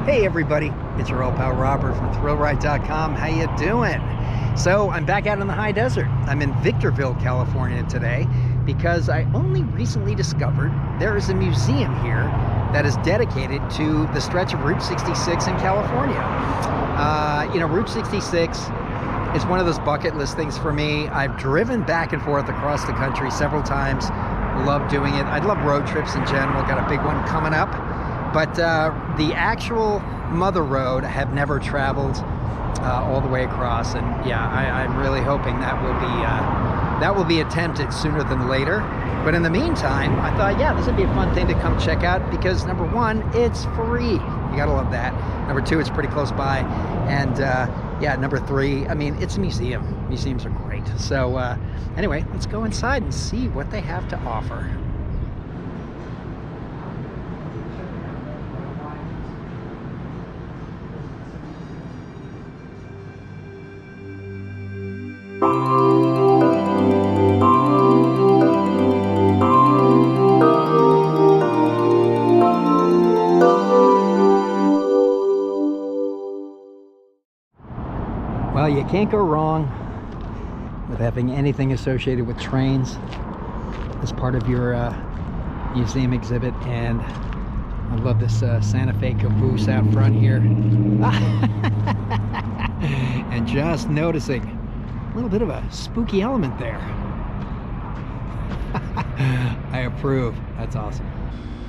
Hey everybody, it's your old pal Robert from ThrillRide.com. How you doing? So I'm back out in the high desert. I'm in Victorville, California today because I only recently discovered there is a museum here that is dedicated to the stretch of Route 66 in California. Route 66 is one of those bucket list things for me. I've driven back and forth across the country several times. Love doing it. I love road trips in general. Got a big one coming up. But the actual mother road I have never traveled all the way across, and yeah, I'm really hoping that will be attempted sooner than later. But in the meantime, I thought, yeah, this would be a fun thing to come check out because number one, it's free. You gotta love that. Number two, it's pretty close by, and yeah, number three, I mean, it's a museum. Museums are great. So anyway, let's go inside and see what they have to offer. Well, you can't go wrong with having anything associated with trains as part of your museum exhibit, and I love this Santa Fe caboose out front here. And just noticing a little bit of a spooky element there. I approve. That's awesome.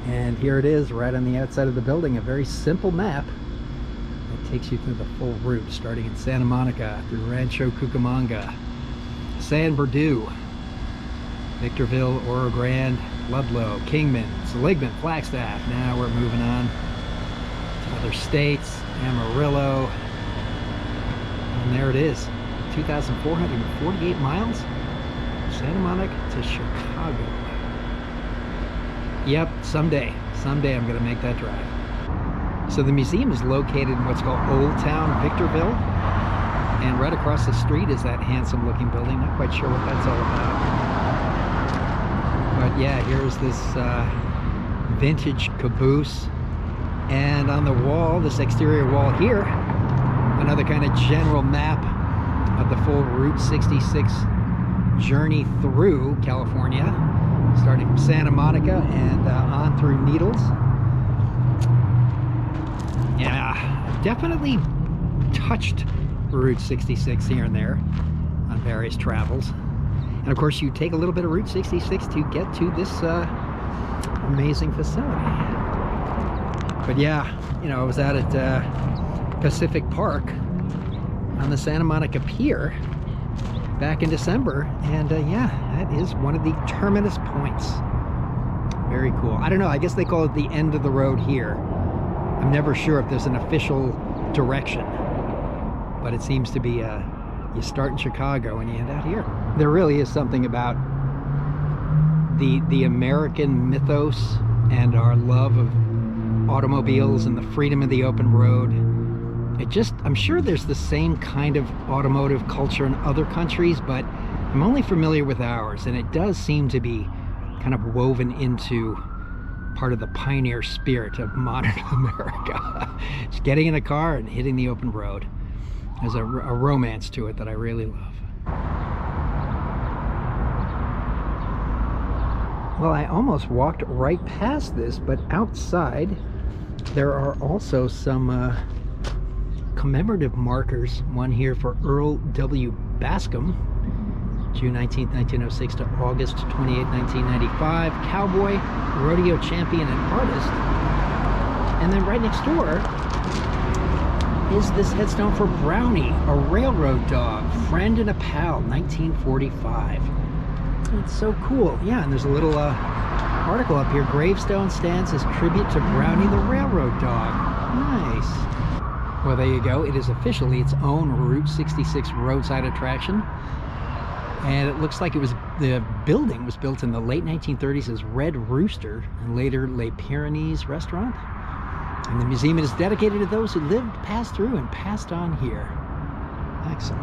And here it is right on the outside of the building, a very simple map. Takes you through the full route, starting in Santa Monica, through Rancho Cucamonga, San Bernardino, Victorville, Oro Grande, Ludlow, Kingman, Seligman, Flagstaff. Now we're moving on to other states, Amarillo, and there it is, 2,448 miles, Santa Monica to Chicago. Yep, someday I'm gonna make that drive. So the museum is located in what's called Old Town Victorville, and right across the street is that handsome looking building. Not quite sure what that's all about, but yeah, here's this vintage caboose, and on the wall, this exterior wall here, another kind of general map of the full Route 66 journey through California, starting from Santa Monica and on through Needles. Yeah, definitely touched Route 66 here and there on various travels. And of course, you take a little bit of Route 66 to get to this amazing facility. But yeah, I was out at Pacific Park on the Santa Monica Pier back in December, and yeah, that is one of the terminus points. Very cool. I don't know, I guess they call it the end of the road here. I'm never sure if there's an official direction, but it seems to be you start in Chicago and you end out here. There really is something about the American mythos and our love of automobiles and the freedom of the open road. I'm sure there's the same kind of automotive culture in other countries, but I'm only familiar with ours, and it does seem to be kind of woven into part of the pioneer spirit of modern America. Just getting in a car and hitting the open road. There's a romance to it that I really love. Well, I almost walked right past this, but outside there are also some commemorative markers. One here for Earl W. Bascom, June 19, 1906 to August 28, 1995, cowboy, rodeo champion, and artist. And then right next door is this headstone for Brownie, a railroad dog, friend and a pal, 1945. It's so cool. Yeah, and there's a little article up here. Gravestone stands as tribute to Brownie the railroad dog. Nice. Well, there you go. It is officially its own Route 66 roadside attraction. And it looks like the building was built in the late 1930s as Red Rooster and later Les Pyrenees restaurant. And the museum is dedicated to those who lived, passed through, and passed on here. Excellent.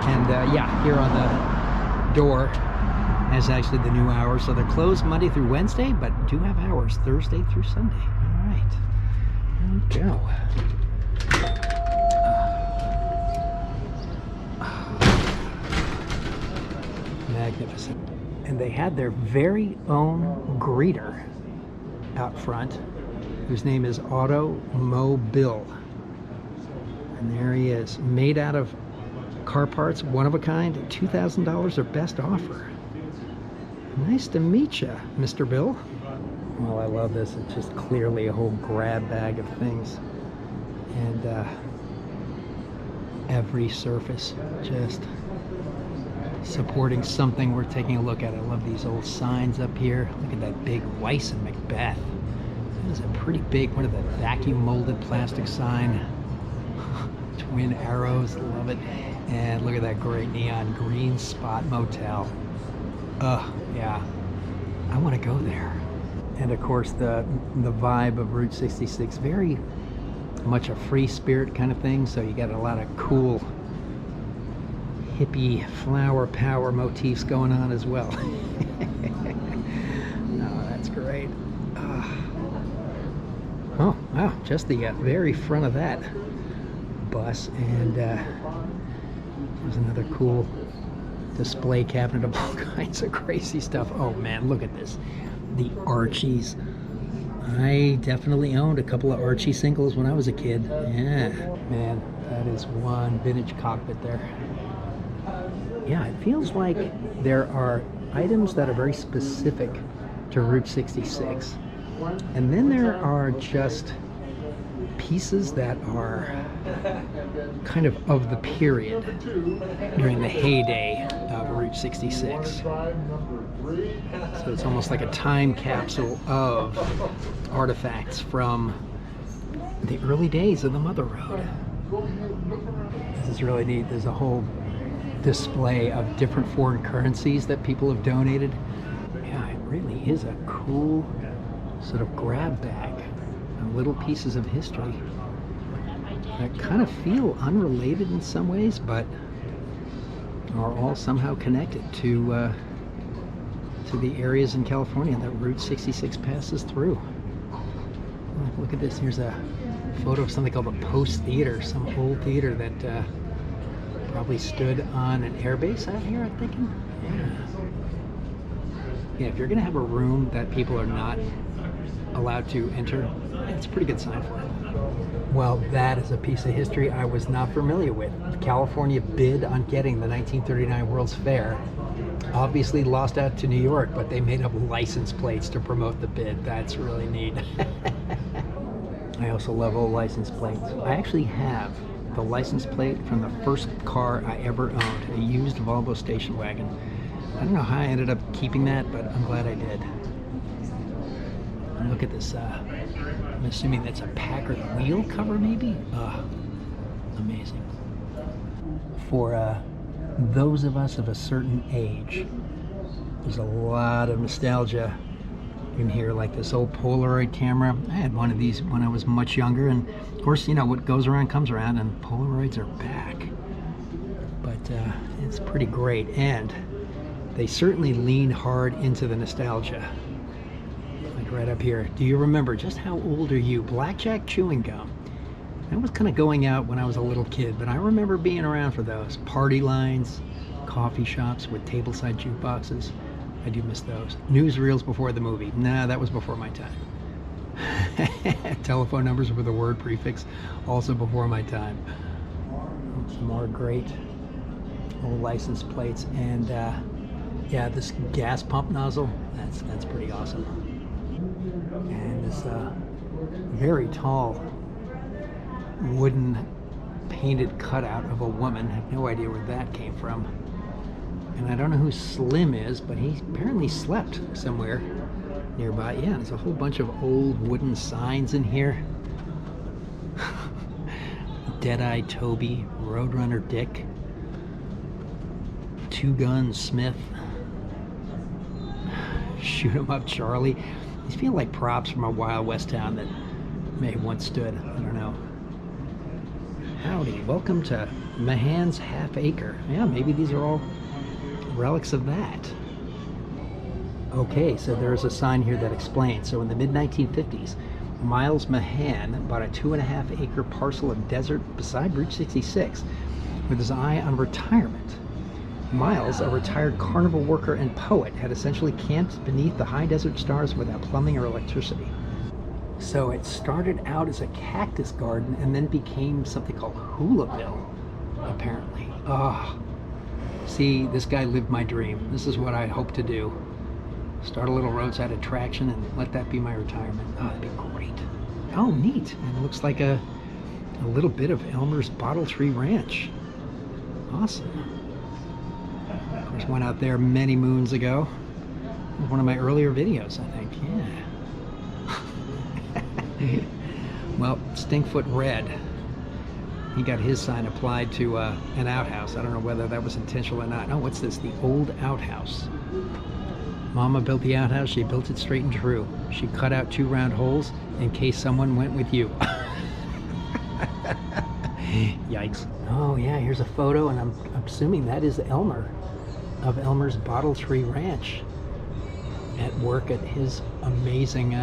And yeah, here on the door is actually the new hours. So they're closed Monday through Wednesday, but do have hours Thursday through Sunday. All right. There we go. Magnificent. And they had their very own greeter out front, whose name is Automobile. And there he is, made out of car parts, one of a kind, $2,000 or best offer. Nice to meet you, Mr. Bill. Well, I love this. It's just clearly a whole grab bag of things. And every surface just supporting something we're taking a look at. I love these old signs up here. Look at that big Weiss and Macbeth. That is a pretty big, what are the vacuum molded plastic sign? Twin arrows, love it. And look at that great neon green Spot Motel. Yeah, I want to go there. And of course the vibe of Route 66, very much a free spirit kind of thing, so you got a lot of cool hippie flower power motifs going on as well. Oh, that's great. Oh wow, just the very front of that bus, and there's another cool display cabinet of all kinds of crazy stuff. Oh man, look at this. The Archies. I definitely owned a couple of Archie singles when I was a kid. Yeah, man, that is one vintage cockpit there. Yeah, it feels like there are items that are very specific to Route 66. And then there are just pieces that are kind of the period during the heyday of Route 66. So it's almost like a time capsule of artifacts from the early days of the Mother Road. This is really neat. There's a whole display of different foreign currencies that people have donated. Yeah, it really is a cool sort of grab bag of little pieces of history that kind of feel unrelated in some ways, but are all somehow connected to the areas in California that Route 66 passes through. Oh, look at this. Here's a photo of something called the Post Theater, some old theater that probably stood on an airbase out here, I'm thinking. Yeah, if you're going to have a room that people are not allowed to enter, it's a pretty good sign for it. Well, that is a piece of history I was not familiar with. California bid on getting the 1939 World's Fair. Obviously lost out to New York, but they made up license plates to promote the bid. That's really neat. I also love old license plates. I actually have the license plate from the first car I ever owned, a used Volvo station wagon. I don't know how I ended up keeping that, but I'm glad I did. And look at this. I'm assuming that's a Packard wheel cover, maybe? Amazing. For those of us of a certain age, there's a lot of nostalgia in here, like this old Polaroid camera. I had one of these when I was much younger, and of course, you know, what goes around comes around, and Polaroids are back. But it's pretty great, and they certainly lean hard into the nostalgia. Like right up here, do you remember, just how old are you? Blackjack chewing gum. That was kind of going out when I was a little kid, but I remember being around for those. Party lines, coffee shops with tableside jukeboxes. I do miss those. Newsreels before the movie. Nah, that was before my time. Telephone numbers with a word prefix, also before my time. Some more great old license plates, and yeah, this gas pump nozzle, that's pretty awesome. And this very tall wooden painted cutout of a woman. I have no idea where that came from. And I don't know who Slim is, but he apparently slept somewhere nearby. Yeah, there's a whole bunch of old wooden signs in here. Deadeye Toby, Roadrunner Dick, Two Gun Smith, Shoot 'em Up Charlie. These feel like props from a Wild West town that may have once stood. I don't know. Howdy, welcome to Mahan's Half Acre. Yeah, maybe these are all relics of that. Okay, so there's a sign here that explains. So in the mid-1950s, Miles Mahan bought a 2.5-acre parcel of desert beside Route 66 with his eye on retirement. Miles, a retired carnival worker and poet, had essentially camped beneath the high desert stars without plumbing or electricity. So it started out as a cactus garden and then became something called Hulaville, apparently. Oh, see, this guy lived my dream. This is what I hope to do. Start a little roadside attraction and let that be my retirement. Oh, that'd be great. Oh, neat. And it looks like a little bit of Elmer's Bottle Tree Ranch. Awesome. Of course, went out there many moons ago. It was one of my earlier videos, I think. Yeah. Well, Stinkfoot Red, he got his sign applied to an outhouse. I don't know whether that was intentional or not. Oh, what's this? The old outhouse. Mama built the outhouse. She built it straight and true. She cut out 2 round holes in case someone went with you. Yikes. Oh yeah, here's a photo, and I'm assuming that is Elmer of Elmer's Bottle Tree Ranch at work at his amazing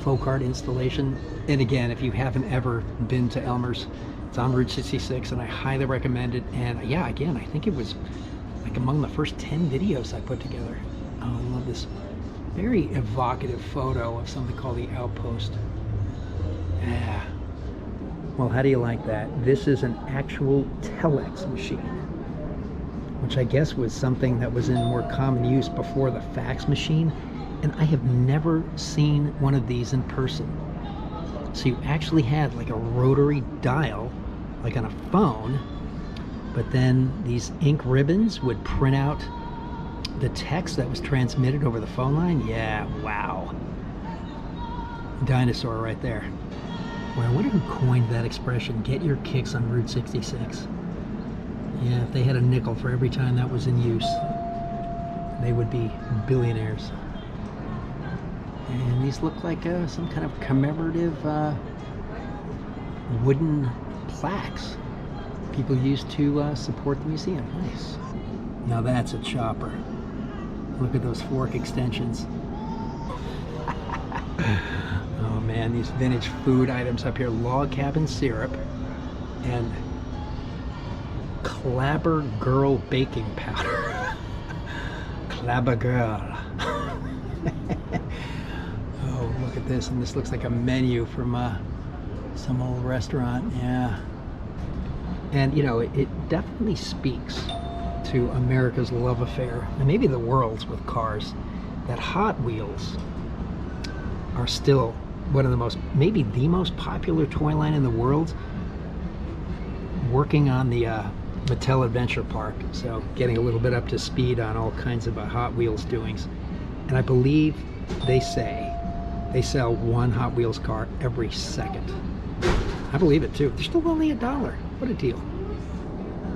folk art installation. And again, if you haven't ever been to Elmer's, it's on Route 66 and I highly recommend it. And yeah, again, I think it was like among the first 10 videos I put together. Oh, I love this very evocative photo of something called the Outpost. Yeah. Well, how do you like that? This is an actual telex machine, which I guess was something that was in more common use before the fax machine. And I have never seen one of these in person. So you actually had like a rotary dial, like on a phone, but then these ink ribbons would print out the text that was transmitted over the phone line. Yeah, wow. Dinosaur right there. Well, I wonder who coined that expression, get your kicks on Route 66. Yeah, if they had a nickel for every time that was in use, they would be billionaires. And these look like some kind of commemorative wooden plaques people used to support the museum. Nice. Now that's a chopper. Look at those fork extensions. Oh man, these vintage food items up here. Log cabin syrup and Clabber Girl baking powder. Clabber Girl. Oh, look at this. And this looks like a menu from some old restaurant. Yeah. And you know, it definitely speaks to America's love affair, and maybe the world's, with cars, that Hot Wheels are still one of the most, maybe the most popular toy line in the world, working on the Mattel Adventure Park, so getting a little bit up to speed on all kinds of Hot Wheels doings. And I believe they say they sell 1 Hot Wheels car every second. I believe it too. They're still only $1. What a deal.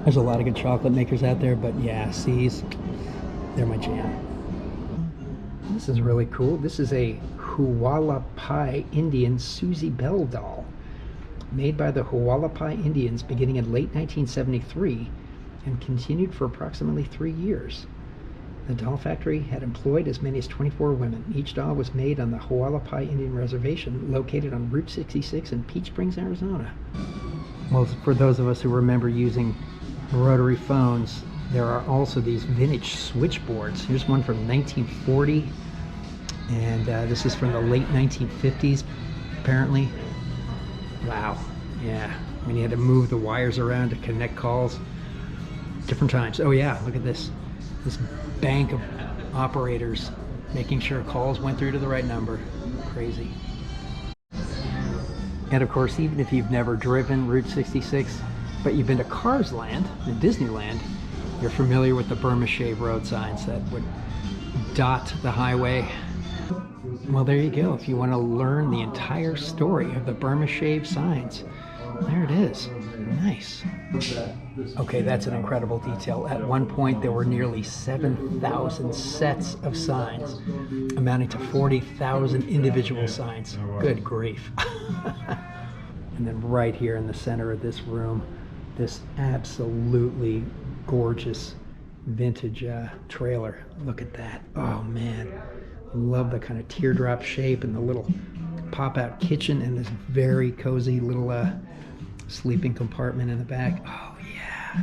There's a lot of good chocolate makers out there, but yeah, C's, they're my jam. This is really cool. This is a Hualapai Indian Susie Bell doll, made by the Hualapai Indians beginning in late 1973 and continued for approximately 3 years. The doll factory had employed as many as 24 women. Each doll was made on the Hualapai Indian Reservation, located on Route 66 in Peach Springs, Arizona. Well, for those of us who remember using rotary phones, there are also these vintage switchboards. Here's one from 1940, and this is from the late 1950s, apparently. Wow, yeah, when you had to move the wires around to connect calls. Different times. Oh yeah, look at this. This bank of operators making sure calls went through to the right number. Crazy. And of course, even if you've never driven Route 66, but you've been to Cars Land in Disneyland, you're familiar with the Burma Shave road signs that would dot the highway. Well, there you go. If you want to learn the entire story of the Burma Shave signs, there it is. Nice. Okay, that's an incredible detail. At one point, there were nearly 7,000 sets of signs, amounting to 40,000 individual signs. Good grief. And then right here in the center of this room, this absolutely gorgeous vintage trailer. Look at that. Oh man, love the kind of teardrop shape and the little pop-out kitchen and this very cozy little sleeping compartment in the back. Oh yeah.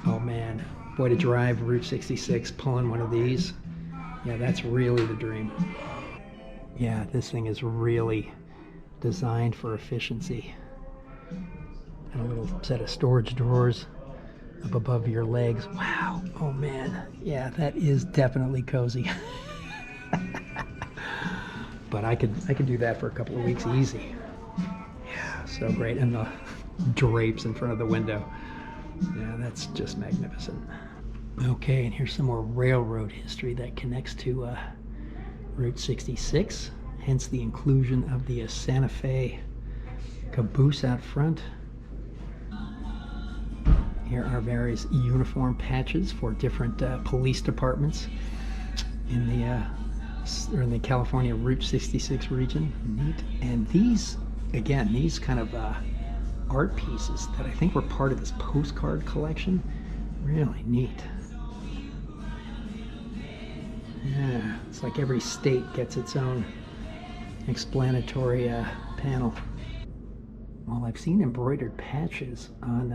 Oh man, boy, to drive Route 66 pulling one of these, yeah, that's really the dream. Yeah, this thing is really designed for efficiency. And a little set of storage drawers up above your legs. Wow. Oh man, yeah, that is definitely cozy. But I could do that for a couple of weeks easy. Yeah, so great. And the drapes in front of the window. Yeah, that's just magnificent. Okay, and here's some more railroad history that connects to Route 66, hence the inclusion of the Santa Fe caboose out front. Here are various uniform patches for different police departments in the California Route 66 region. Neat. And these, again, these kind of art pieces that I think were part of this postcard collection, really neat. Yeah, it's like every state gets its own explanatory panel. Well, I've seen embroidered patches on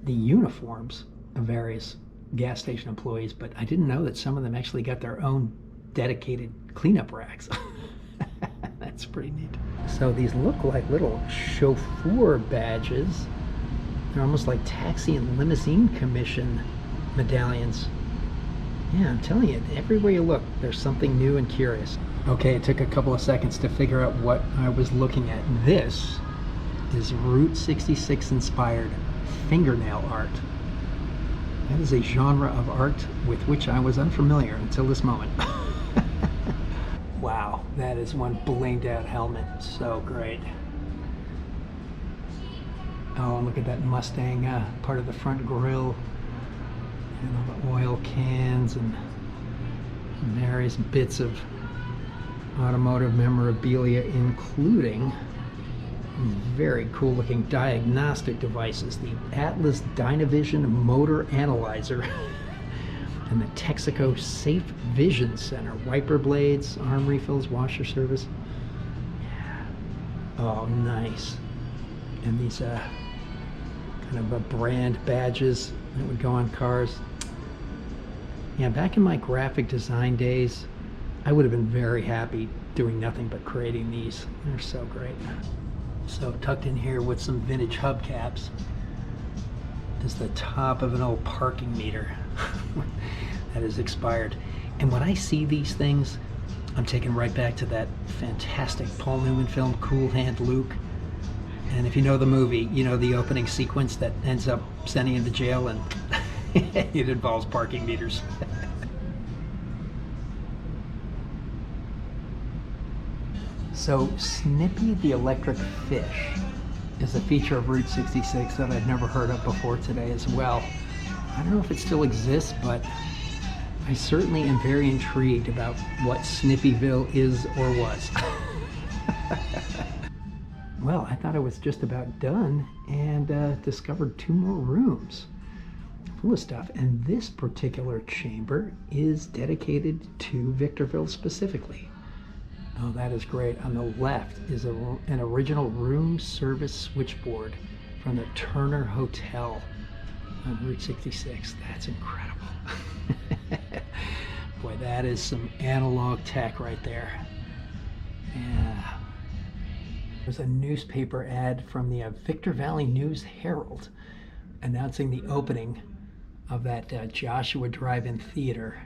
the uniforms of various gas station employees, but I didn't know that some of them actually got their own dedicated cleanup racks. That's pretty neat. So these look like little chauffeur badges. They're almost like taxi and limousine commission medallions. Yeah, I'm telling you, everywhere you look, there's something new and curious. Okay, it took a couple of seconds to figure out what I was looking at. This is Route 66 inspired fingernail art. That is a genre of art with which I was unfamiliar until this moment. Wow, that is one blinged out helmet. So great. Oh, and look at that Mustang part of the front grille. And all the oil cans and various bits of automotive memorabilia, including very cool looking diagnostic devices, the Atlas Dynavision Motor Analyzer and the Texaco Safe Vision Center, wiper blades, arm refills, washer service. Yeah. Oh, nice. And these kind of brand badges that would go on cars. Yeah, back in my graphic design days, I would have been very happy doing nothing but creating these. They're so great. So tucked in here with some vintage hubcaps is the top of an old parking meter that is expired. And when I see these things, I'm taken right back to that fantastic Paul Newman film, Cool Hand Luke. And if you know the movie, you know the opening sequence that ends up sending him to jail, and it involves parking meters. So Snippy the Electric Fish is a feature of Route 66 that I've never heard of before today as well. I don't know if it still exists, but I certainly am very intrigued about what Snippyville is or was. Well, I thought I was just about done and discovered 2 more rooms full of stuff. And this particular chamber is dedicated to Victorville specifically. Oh, that is great. On the left is an original room service switchboard from the Turner Hotel on Route 66. That's incredible. Boy, that is some analog tech right there. Yeah. There's a newspaper ad from the Victor Valley News Herald announcing the opening of that Joshua Drive-In Theater,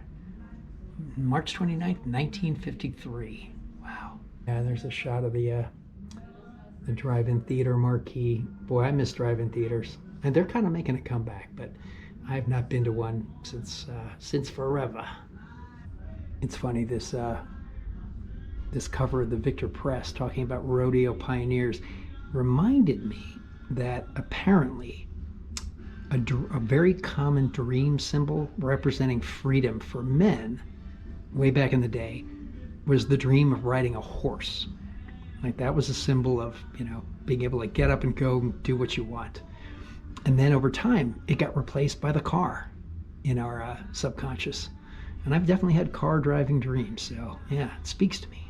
March 29th, 1953. Wow. Yeah, there's a shot of the drive-in theater marquee. Boy, I miss drive-in theaters. And they're kind of making a comeback, but I have not been to one since forever. It's funny, this cover of the Victor Press talking about rodeo pioneers reminded me that apparently a very common dream symbol representing freedom for men way back in the day was the dream of riding a horse. Like that was a symbol of, you know, being able to get up and go and do what you want. And then over time, it got replaced by the car in our subconscious. And I've definitely had car driving dreams, so yeah, it speaks to me.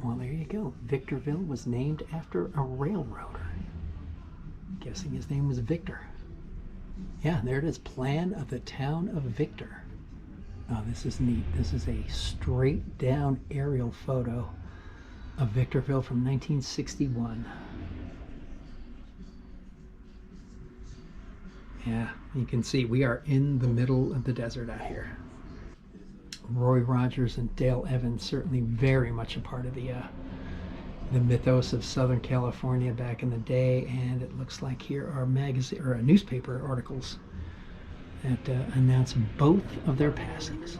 Well, there you go. Victorville was named after a railroader. Guessing his name was Victor. Yeah, there it is. Plan of the town of Victor. Oh, this is neat. This is a straight down aerial photo of Victorville from 1961. Yeah, you can see we are in the middle of the desert out here. Roy Rogers and Dale Evans certainly very much a part of the mythos of Southern California back in the day, and it looks like here are magazine or newspaper articles that announce both of their passings.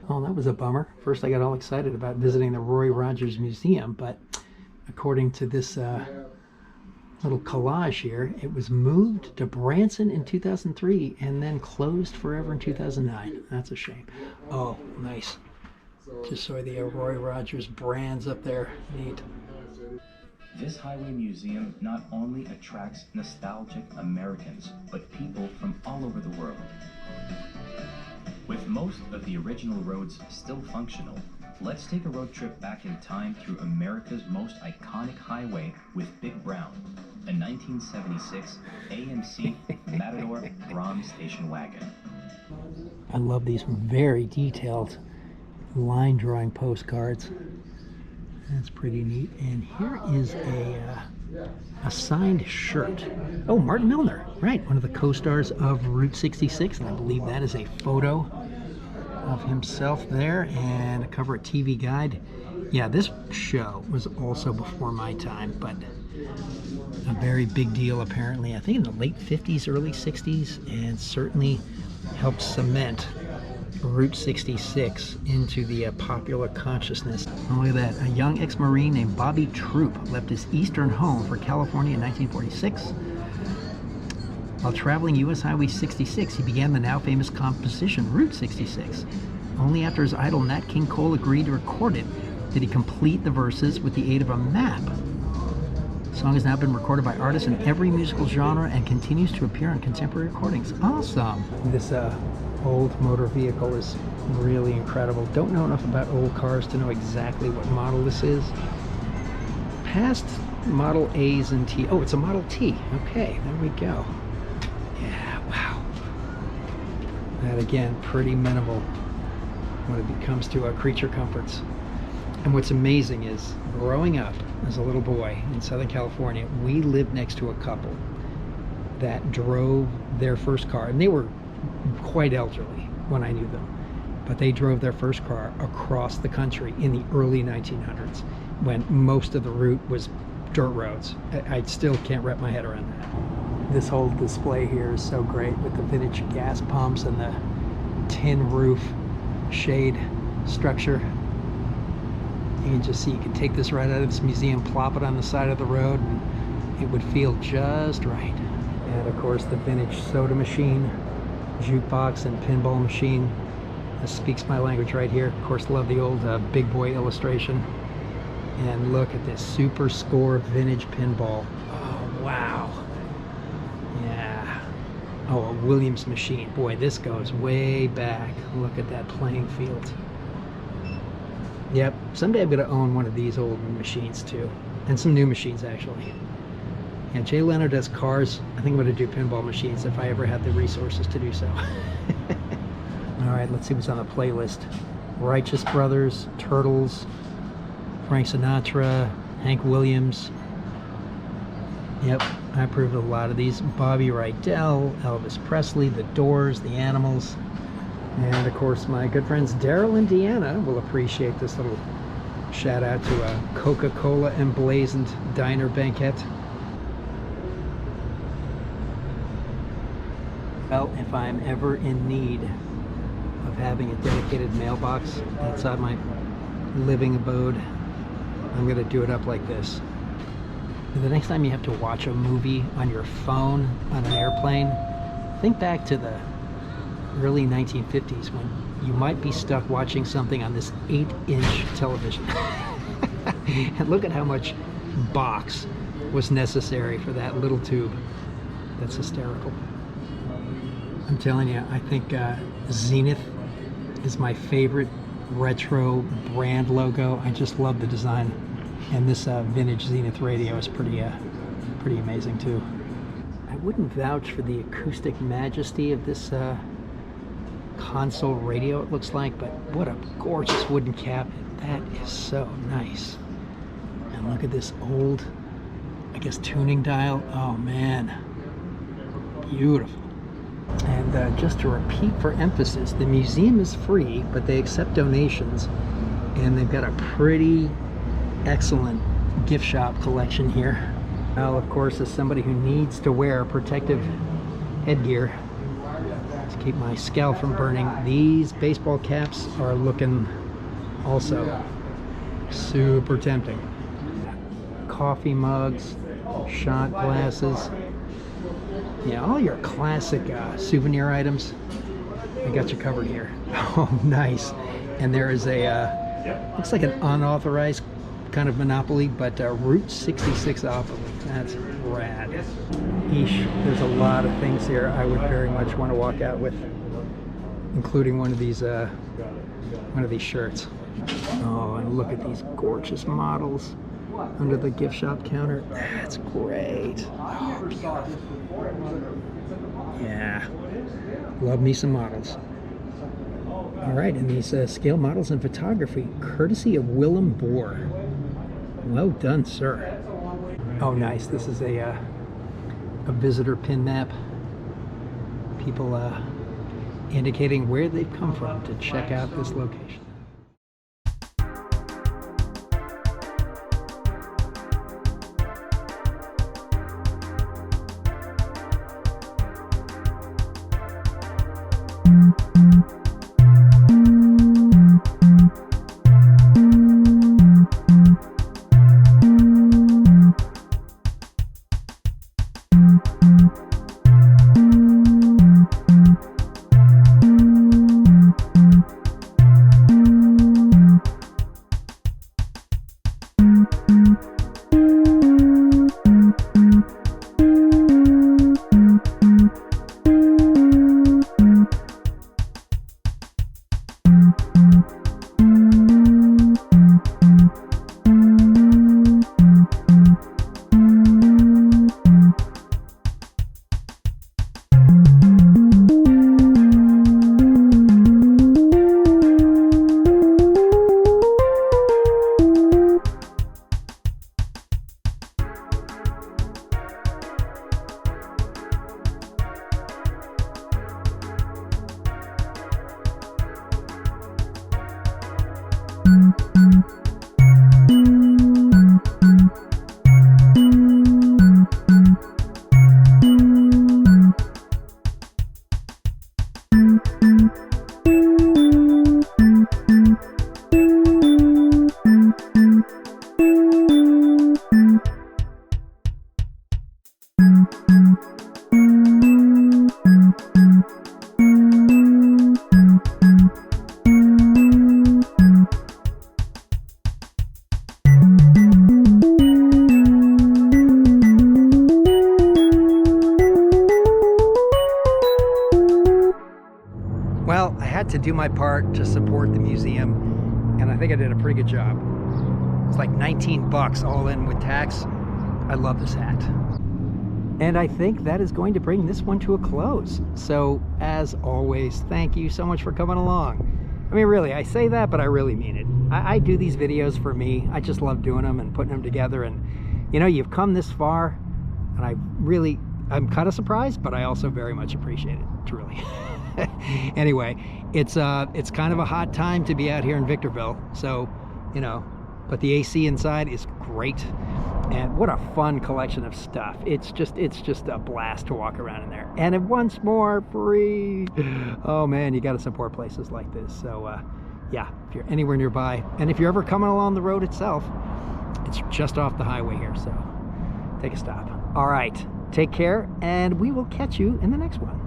Oh, that was a bummer. First I got all excited about visiting the Roy Rogers Museum, but according to this little collage here, it was moved to Branson in 2003 and then closed forever in 2009. That's a shame. Oh, nice. Just saw the Roy Rogers brands up there. Neat. This highway museum not only attracts nostalgic Americans, but people from all over the world. With most of the original roads still functional, let's take a road trip back in time through America's most iconic highway with Big Brown, a 1976 AMC Matador Bronze station wagon. I love these very detailed line drawing postcards. That's pretty neat. And here is a signed shirt. Oh, Martin Milner, right, one of the co-stars of Route 66, and I believe that is a photo of himself there, and a cover of TV Guide. Yeah, this show was also before my time, but a very big deal apparently, I think in the late 50s, early 60s, and certainly helped cement Route 66 into the popular consciousness. Oh, look at that. A young ex-Marine named Bobby Troop left his eastern home for California in 1946. While traveling U.S. Highway 66, he began the now famous composition Route 66. Only after his idol Nat King Cole agreed to record it did he complete the verses with the aid of a map. The song has now been recorded by artists in every musical genre and continues to appear on contemporary recordings. Awesome! This old motor vehicle is really incredible. Don't know enough about old cars to know exactly what model this is. Past Model A's and T. Oh, it's a Model T. Okay, there we go. Yeah, wow. That again, pretty minimal when it comes to creature comforts. And what's amazing is, growing up as a little boy in Southern California, we lived next to a couple that drove their first car, and they were quite elderly when I knew them, but they drove their first car across the country in the early 1900s when most of the route was dirt roads. I still can't wrap my head around that. This whole display here is so great with the vintage gas pumps and the tin roof shade structure. You can just see, you can take this right out of this museum, plop it on the side of the road, and it would feel just right. And of course the vintage soda machine, jukebox, and pinball machine. This speaks my language right here. Of course, love the old big boy illustration. And look at this Super Score vintage pinball. Oh, wow. Yeah. Oh, a Williams machine. Boy, this goes way back. Look at that playing field. Yep, someday I'm going to own one of these old machines too. And some new machines, actually. Yeah, Jay Leno does cars. I think I'm going to do pinball machines if I ever have the resources to do so. All right, let's see what's on the playlist. Righteous Brothers, Turtles, Frank Sinatra, Hank Williams. Yep, I approve of a lot of these. Bobby Rydell, Elvis Presley, The Doors, The Animals. And of course, my good friends Daryl and Deanna will appreciate this little shout out to a Coca-Cola emblazoned diner banquette. Well, if I'm ever in need of having a dedicated mailbox outside my living abode, I'm going to do it up like this. The next time you have to watch a movie on your phone on an airplane, think back to the early 1950s when you might be stuck watching something on this 8-inch television. And look at how much box was necessary for that little tube. That's hysterical. I'm telling you, I think Zenith is my favorite retro brand logo. I just love the design. And this vintage Zenith radio is pretty amazing too. I wouldn't vouch for the acoustic majesty of this console radio, it looks like, but what a gorgeous wooden cabinet. That is so nice. And look at this old, I guess, tuning dial. Oh man, beautiful. And just to repeat for emphasis, the museum is free, but they accept donations, and they've got a pretty excellent gift shop collection here. Well, of course, as somebody who needs to wear protective headgear to keep my scalp from burning, these baseball caps are looking also super tempting. Coffee mugs, shot glasses, yeah, all your classic souvenir items, I got you covered here. Oh, nice. And there is a looks like an unauthorized kind of monopoly, but Route 66 Opoly. That's rad. Eesh, there's a lot of things here I would very much want to walk out with, including one of these shirts. Oh, and look at these gorgeous models under the gift shop counter. That's great. Oh, beautiful. Yeah, love me some models. All right, and these scale models in photography, courtesy of Willem Bohr. Well done, sir. Oh, nice. This is a visitor pin map. People indicating where they've come from to check out this location. Well, I had to do my part to support the museum, and I think I did a pretty good job. It's like 19 bucks all in with tax. I love this hat. And I think that is going to bring this one to a close. So, as always, thank you so much for coming along. I mean, really, I say that, but I really mean it. I do these videos for me. I just love doing them and putting them together. And, you know, you've come this far, and I'm kind of surprised, but I also very much appreciate it, truly. Anyway, it's kind of a hot time to be out here in Victorville. So, you know, but the AC inside is great. And what a fun collection of stuff. It's just a blast to walk around in there. And once more, free. Oh man, you got to support places like this. So yeah, if you're anywhere nearby, and if you're ever coming along the road itself, it's just off the highway here. So take a stop. All right, take care, and we will catch you in the next one.